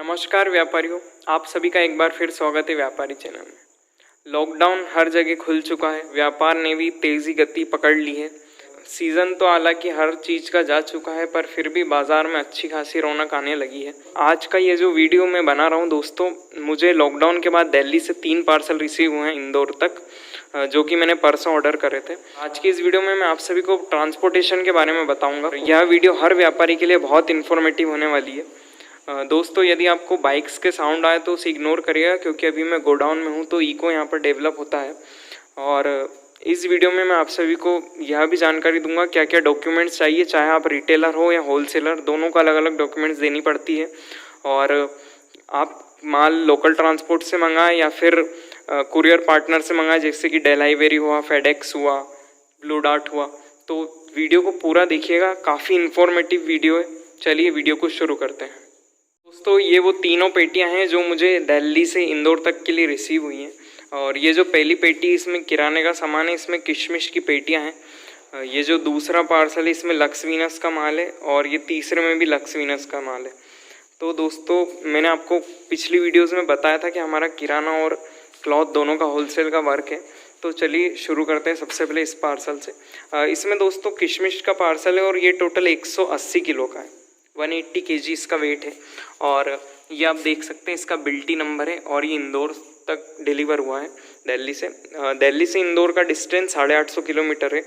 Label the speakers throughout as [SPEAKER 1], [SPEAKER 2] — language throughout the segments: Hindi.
[SPEAKER 1] नमस्कार व्यापारियों, आप सभी का एक बार फिर स्वागत है व्यापारी चैनल में। लॉकडाउन हर जगह खुल चुका है, व्यापार ने भी तेज़ी गति पकड़ ली है। सीज़न तो हालांकि हर चीज़ का जा चुका है, पर फिर भी बाज़ार में अच्छी खासी रौनक आने लगी है। आज का ये जो वीडियो मैं बना रहा हूँ दोस्तों, मुझे लॉकडाउन के बाद दिल्ली से 3 पार्सल रिसीव हुए हैं इंदौर तक, जो कि मैंने परसों ऑर्डर करे थे। आज की इस वीडियो में मैं आप सभी को ट्रांसपोर्टेशन के बारे में बताऊँगा। यह वीडियो हर व्यापारी के लिए बहुत इन्फॉर्मेटिव होने वाली है। दोस्तों, यदि आपको बाइक्स के साउंड आए तो उसे इग्नोर करिएगा, क्योंकि अभी मैं गोडाउन में हूँ तो इको यहाँ पर डेवलप होता है। और इस वीडियो में मैं आप सभी को यह भी जानकारी दूंगा क्या क्या डॉक्यूमेंट्स चाहिए, चाहे आप रिटेलर हो या होलसेलर, दोनों को अलग अलग डॉक्यूमेंट्स देनी पड़ती है। और आप माल लोकल ट्रांसपोर्ट से मंगाएं या फिर कुरियर पार्टनर से मंगाएं, जैसे कि डेलीवरी हुआ, फेडेक्स हुआ, ब्लू डार्ट हुआ। तो वीडियो को पूरा देखिएगा, काफ़ी इन्फॉर्मेटिव वीडियो है। चलिए वीडियो को शुरू करते हैं। दोस्तों, ये वो तीनों पेटियां हैं जो मुझे दिल्ली से इंदौर तक के लिए रिसीव हुई हैं। और ये जो पहली पेटी, इसमें किराने का सामान है, इसमें किशमिश की पेटियां हैं। ये जो दूसरा पार्सल है, इसमें लक्स वीनस का माल है, और ये तीसरे में भी लक्स वीनस का माल है। तो दोस्तों, मैंने आपको पिछली वीडियोज़ में बताया था कि हमारा किराना और क्लॉथ दोनों का होलसेल का वर्क है। तो चलिए शुरू करते हैं सबसे पहले इस पार्सल से। इसमें दोस्तों किशमिश का पार्सल है और ये टोटल 180 किलो का है। 180 kg इसका वेट है। और ये आप देख सकते हैं, इसका बिल्टी नंबर है, और ये इंदौर तक डिलीवर हुआ है दिल्ली से। दिल्ली से इंदौर का डिस्टेंस 850 किलोमीटर है।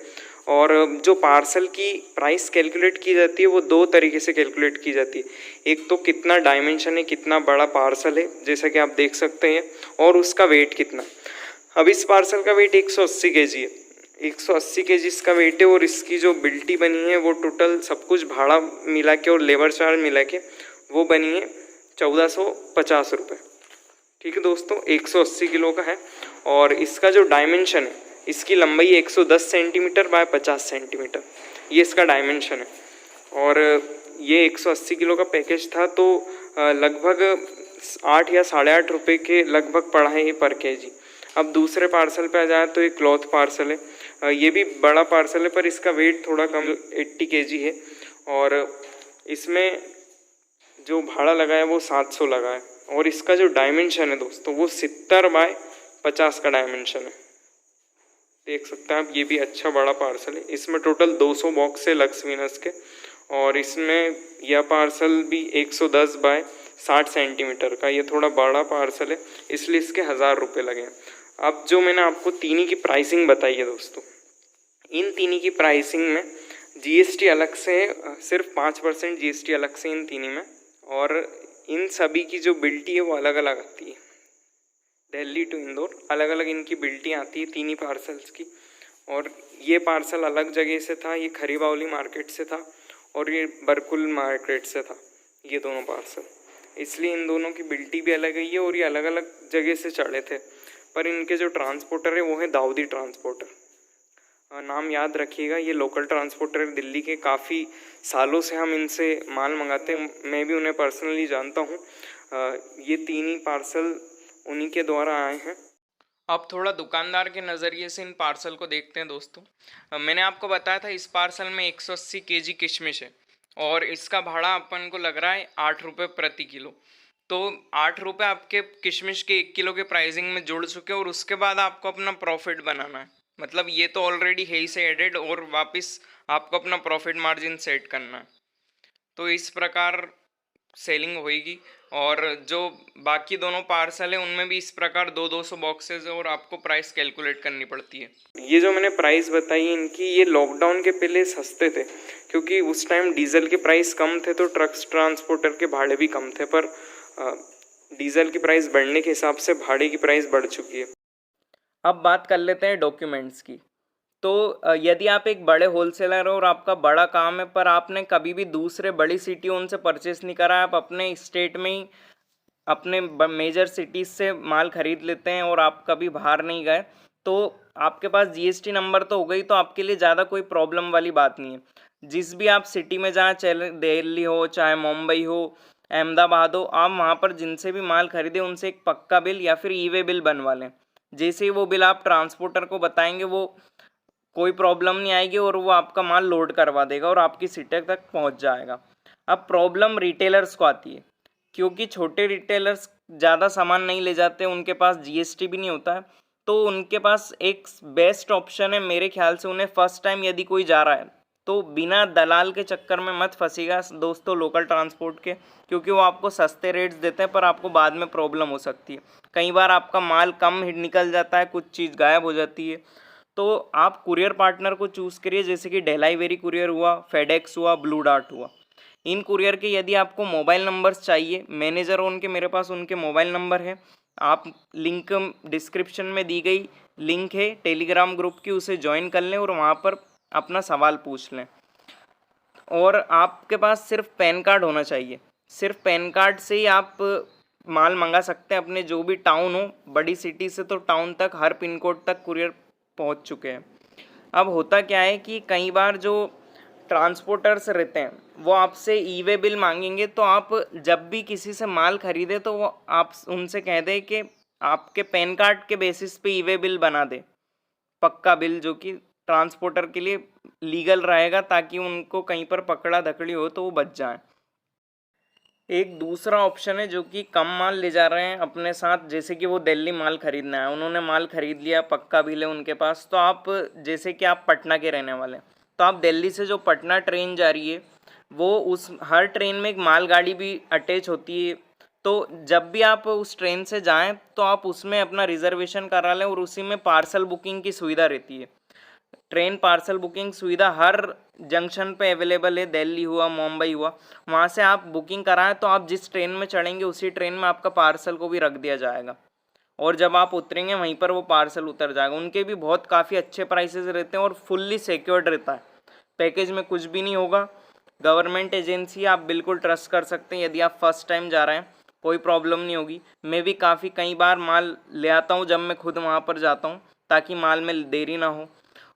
[SPEAKER 1] और जो पार्सल की प्राइस कैलकुलेट की जाती है वो दो तरीके से कैलकुलेट की जाती है। एक तो कितना डायमेंशन है, कितना बड़ा पार्सल है, जैसा कि आप देख सकते हैं, और उसका वेट कितना। अब इस पार्सल का वेट 180 kg है। 180 kg इसका वेट है, और इसकी जो बिल्टी बनी है वो टोटल सब कुछ भाड़ा मिला के और लेबर चार्ज मिला के वो बनी है 1450 रुपये। ठीक है दोस्तों, 180 किलो का है। और इसका जो डायमेंशन है, इसकी लंबाई 110 सेंटीमीटर बाय 50 सेंटीमीटर, ये इसका डायमेंशन है। और ये 180 किलो का पैकेज था, तो लगभग 8 या 8.5 रुपये के लगभग पड़ा है ये पर केजी। अब दूसरे पार्सल पे आ जाए तो ये क्लॉथ पार्सल है। ये भी बड़ा पार्सल है, पर इसका वेट थोड़ा कम, 80 kg है। और इसमें जो भाड़ा लगा है वो 700 लगा है। और इसका जो डायमेंशन है दोस्तों, वो 70 बाय 50 का डायमेंशन है। देख सकते हैं आप, ये भी अच्छा बड़ा पार्सल है। इसमें टोटल 200 बॉक्स है लक्स वीनस के। और इसमें यह पार्सल भी 110 बाय 60 सेंटीमीटर का, ये थोड़ा बड़ा पार्सल है, इसलिए इसके 1000 रुपये लगे। अब जो मैंने आपको तीनी की प्राइसिंग बताई है दोस्तों, इन तीनी की प्राइसिंग में जीएसटी अलग से है, सिर्फ 5% जीएसटी अलग से इन तीनी में। और इन सभी की जो बिल्टी है वो अलग अलग आती है। दिल्ली टू इंदौर अलग अलग इनकी बिल्टी आती है तीनी पार्सल्स की। और ये पार्सल अलग जगह से था, ये खरीबावली मार्केट से था, और ये बरकुल मार्केट से था, ये दोनों पार्सल। इसलिए इन दोनों की बिल्टी भी अलग है, और ये अलग अलग जगह से चढ़े थे। पर इनके जो ट्रांसपोर्टर है वो है दाऊदी ट्रांसपोर्टर। नाम याद रखिएगा, ये लोकल ट्रांसपोर्टर दिल्ली के, काफ़ी सालों से हम इनसे माल मंगाते हैं, मैं भी उन्हें पर्सनली जानता हूँ। ये तीन ही पार्सल उन्हीं के द्वारा आए हैं। अब थोड़ा दुकानदार के नज़रिए से इन पार्सल को देखते हैं दोस्तों। मैंने आपको बताया था इस पार्सल में 180 kg किशमिश है, और इसका भाड़ा अपन को लग रहा है 8 रुपये प्रति किलो। तो 8 रुपये आपके किशमिश के 1 किलो के प्राइसिंग में जुड़ चुके हैं, और उसके बाद आपको अपना प्रॉफिट बनाना है। मतलब ये तो ऑलरेडी है ही से एडेड, और वापस आपको अपना प्रॉफिट मार्जिन सेट करना है। तो इस प्रकार सेलिंग होएगी। और जो बाकी दोनों पार्सल है उनमें भी इस प्रकार 200 बॉक्सेस है, और आपको प्राइस कैलकुलेट करनी पड़ती है। ये जो मैंने प्राइस बताई इनकी, ये लॉकडाउन के पहले सस्ते थे, क्योंकि उस टाइम डीजल के प्राइस कम थे, तो ट्रक्स ट्रांसपोर्टर के भाड़े भी कम थे। पर डीजल की प्राइस बढ़ने के हिसाब से भाड़े की प्राइस बढ़ चुकी है। अब बात कर लेते हैं डॉक्यूमेंट्स की। तो यदि आप एक बड़े होलसेलर हो और आपका बड़ा काम है, पर आपने कभी भी दूसरे बड़ी सिटियों उनसे परचेस नहीं करा, आप अपने स्टेट में ही अपने मेजर सिटीज़ से माल खरीद लेते हैं और आप कभी बाहर नहीं गए, तो आपके पास जीएसटी नंबर तो हो गई, तो आपके लिए ज़्यादा कोई प्रॉब्लम वाली बात नहीं है। जिस भी आप सिटी में, जहाँ चाहे दिल्ली हो, चाहे मुंबई हो, अहमदाबाद हो, आप वहाँ पर जिनसे भी माल खरीदे उनसे एक पक्का बिल या फिर ई वे बिल बनवा लें। जैसे ही वो बिल आप ट्रांसपोर्टर को बताएंगे, वो कोई प्रॉब्लम नहीं आएगी, और वो आपका माल लोड करवा देगा और आपकी सिटी तक पहुंच जाएगा। अब प्रॉब्लम रिटेलर्स को आती है।
[SPEAKER 2] क्योंकि छोटे रिटेलर्स ज़्यादा सामान नहीं ले जाते, उनके पास जीएसटी भी नहीं होता है, तो उनके पास एक बेस्ट ऑप्शन है मेरे ख्याल से। उन्हें फर्स्ट टाइम यदि कोई जा रहा है तो बिना दलाल के चक्कर में मत फंसीगा दोस्तों लोकल ट्रांसपोर्ट के, क्योंकि वो आपको सस्ते रेट्स देते हैं पर आपको बाद में प्रॉब्लम हो सकती है। कई बार आपका माल कम निकल जाता है, कुछ चीज़ गायब हो जाती है। तो आप कुरियर पार्टनर को चूज़ करिए, जैसे कि डेलाईवेरी कुरियर हुआ, फेडेक्स हुआ, ब्लू डार्ट हुआ। इन कुरियर के यदि आपको मोबाइल नंबर्स चाहिए, मैनेजर उनके मेरे पास उनके मोबाइल नंबर है, आप लिंक डिस्क्रिप्शन में दी गई लिंक है टेलीग्राम ग्रुप की, उसे ज्वाइन कर लें और वहाँ पर अपना सवाल पूछ लें। और आपके पास सिर्फ पैन कार्ड होना चाहिए, सिर्फ पैन कार्ड से ही आप माल मंगा सकते हैं। अपने जो भी टाउन हो, बड़ी सिटी से तो टाउन तक हर पिन कोड तक कुरियर पहुंच चुके हैं। अब होता क्या है कि कई बार जो ट्रांसपोर्टर्स रहते हैं वो आपसे ई वे बिल मांगेंगे, तो आप जब भी किसी से माल खरीदे तो वो आप उनसे कह दें कि आपके पैन कार्ड के बेसिस पे ई वे बिल बना दे, पक्का बिल, जो कि ट्रांसपोर्टर के लिए लीगल रहेगा, ताकि उनको कहीं पर पकड़ा धकड़ी हो तो वो बच जाए। एक दूसरा ऑप्शन है जो कि कम माल ले जा रहे हैं अपने साथ, जैसे कि वो दिल्ली माल खरीदना है, उन्होंने माल खरीद लिया, पक्का बिल है उनके पास, तो आप जैसे कि आप पटना के रहने वाले हैं, तो आप दिल्ली से जो पटना ट्रेन जा रही है वो उस हर ट्रेन में एक मालगाड़ी भी अटैच होती है। तो जब भी आप उस ट्रेन से जाएं तो आप उसमें अपना रिजर्वेशन करा लें, और उसी में पार्सल बुकिंग की सुविधा रहती है। ट्रेन पार्सल बुकिंग सुविधा हर जंक्शन पे अवेलेबल है, दिल्ली हुआ, मुंबई हुआ, वहाँ से आप बुकिंग कराएं तो आप जिस ट्रेन में चढ़ेंगे उसी ट्रेन में आपका पार्सल को भी रख दिया जाएगा, और जब आप उतरेंगे वहीं पर वो पार्सल उतर जाएगा। उनके भी बहुत काफ़ी अच्छे प्राइसेस रहते हैं और फुल्ली सिक्योर्ड रहता है, पैकेज में कुछ भी नहीं होगा। गवर्नमेंट एजेंसी, आप बिल्कुल ट्रस्ट कर सकते हैं। यदि आप फर्स्ट टाइम जा रहे हैं कोई प्रॉब्लम नहीं होगी। मैं भी कई बार माल ले आता हूँ जब मैं खुद वहाँ पर जाता हूँ, ताकि माल में देरी ना हो।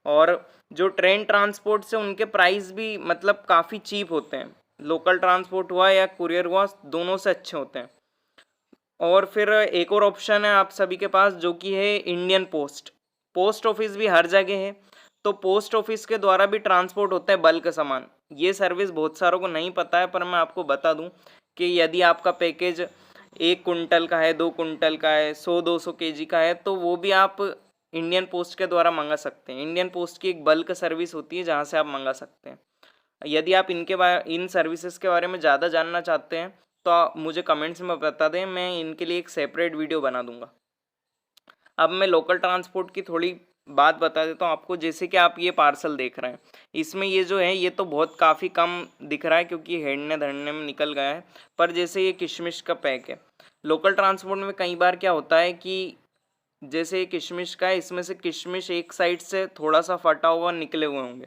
[SPEAKER 2] और जो ट्रेन ट्रांसपोर्ट से उनके प्राइस भी मतलब काफ़ी चीप होते हैं, लोकल ट्रांसपोर्ट हुआ या कुरियर हुआ, दोनों से अच्छे होते हैं। और फिर एक और ऑप्शन है आप सभी के पास, जो कि है इंडियन पोस्ट। पोस्ट ऑफिस भी हर जगह है, तो पोस्ट ऑफिस के द्वारा भी ट्रांसपोर्ट होता है बल्क सामान। ये सर्विस बहुत सारों को नहीं पता है, पर मैं आपको बता दूं कि यदि आपका पैकेज 1 कुंटल का है, 2 कुंटल का है, 100-200 केजी का है, तो वो भी आप इंडियन पोस्ट के द्वारा मंगा सकते हैं। इंडियन पोस्ट की एक बल्क सर्विस होती है जहाँ से आप मंगा सकते हैं। यदि आप इन सर्विसेज के बारे में ज़्यादा जानना चाहते हैं तो आप मुझे कमेंट्स में बता दें, मैं इनके लिए एक सेपरेट वीडियो बना दूंगा। अब मैं लोकल ट्रांसपोर्ट की थोड़ी बात बता देता हूँ आपको। जैसे कि आप ये पार्सल देख रहे हैं, इसमें ये जो है ये तो बहुत काफ़ी कम दिख रहा है क्योंकि हेडने धड़ने में निकल गया है, पर जैसे ये किशमिश का पैक है। लोकल ट्रांसपोर्ट में कई बार क्या होता है कि जैसे ये किशमिश का है, इसमें से किशमिश एक साइड से थोड़ा सा फटा हुआ निकले हुए होंगे,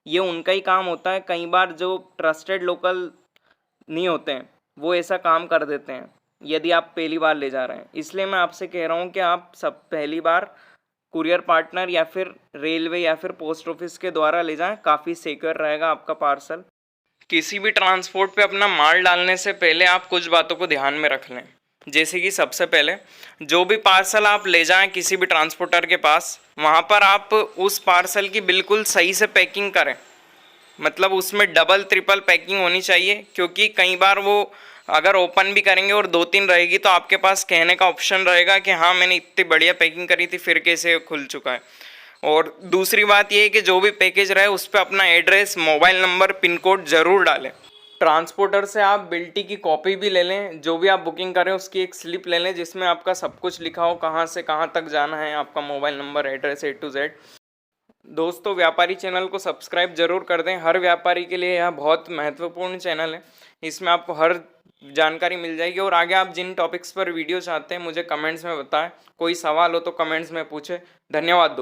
[SPEAKER 2] ये उनका ही काम होता है। कई बार जो ट्रस्टेड लोकल नहीं होते हैं वो ऐसा काम कर देते हैं, यदि आप पहली बार ले जा रहे हैं। इसलिए मैं आपसे कह रहा हूँ कि आप सब पहली बार कुरियर पार्टनर या फिर रेलवे या फिर पोस्ट ऑफिस के द्वारा ले जाएं, काफ़ी सिक्योर रहेगा आपका पार्सल।
[SPEAKER 1] किसी भी ट्रांसपोर्ट पे अपना माल डालने से पहले आप कुछ बातों को ध्यान में रख लें। जैसे कि सबसे पहले जो भी पार्सल आप ले जाएं किसी भी ट्रांसपोर्टर के पास, वहाँ पर आप उस पार्सल की बिल्कुल सही से पैकिंग करें, मतलब उसमें डबल ट्रिपल पैकिंग होनी चाहिए। क्योंकि कई बार वो अगर ओपन भी करेंगे और 2-3 रहेगी तो आपके पास कहने का ऑप्शन रहेगा कि हाँ मैंने इतनी बढ़िया पैकिंग करी थी, फिर कैसे खुल चुका है। और दूसरी बात ये है कि जो भी पैकेज रहे उस पर अपना address, mobile number, pin code ज़रूर डालें। ट्रांसपोर्टर से आप बिल्टी की कॉपी भी ले लें, जो भी आप बुकिंग करें उसकी एक स्लिप ले लें जिसमें आपका सब कुछ लिखा हो, कहाँ से कहाँ तक जाना है, आपका mobile number, address A to Z। दोस्तों, व्यापारी चैनल को सब्सक्राइब जरूर कर दें। हर व्यापारी के लिए यह बहुत महत्वपूर्ण चैनल है, इसमें आपको हर जानकारी मिल जाएगी। और आगे आप जिन टॉपिक्स पर वीडियो चाहते हैं मुझे कमेंट्स में बताएं। कोई सवाल हो तो कमेंट्स में पूछें। धन्यवाद दोस्तों।